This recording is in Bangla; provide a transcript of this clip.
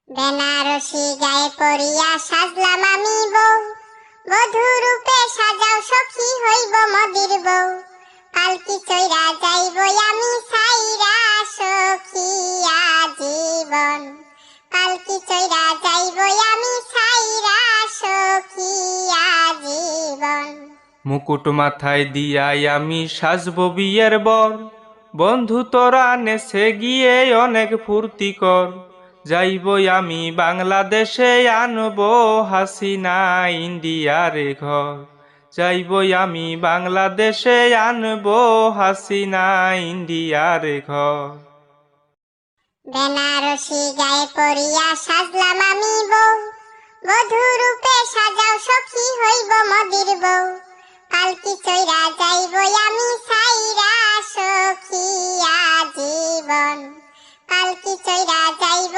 বেনারসি গায়ে পরিয়া সাজলাম আমি বউ, বধূ রূপে সাজাও সখী হইব মদির বউ। পালকি চইরা যাইব আমি সাইরা সখী আজীবন, পালকি চইরা যাইব আমি সাইরা সখী আজীবন। মুকুট মাথায় দিয়াই আমি সাজবো বিয়ের বর, বন্ধু তোরা নেছে গিয়ে অনেক ফুর্তি কর। যাইবই আমি বাংলাদেশে আনবো হাসিনা ইন্ডিয়ারে ঘর, যাইবই আমি বাংলাদেশে আনবো হাসিনা ইন্ডিয়ারে ঘর। বেনারসি গায়ে পরিয়া সাজলাম আমি বউ, বধূ রূপে সাজাও সখী হইব মদির বউ। পালকি চইরা যাইব আমি সাইরা সখী আজীবন, পালকি চইরা যাইব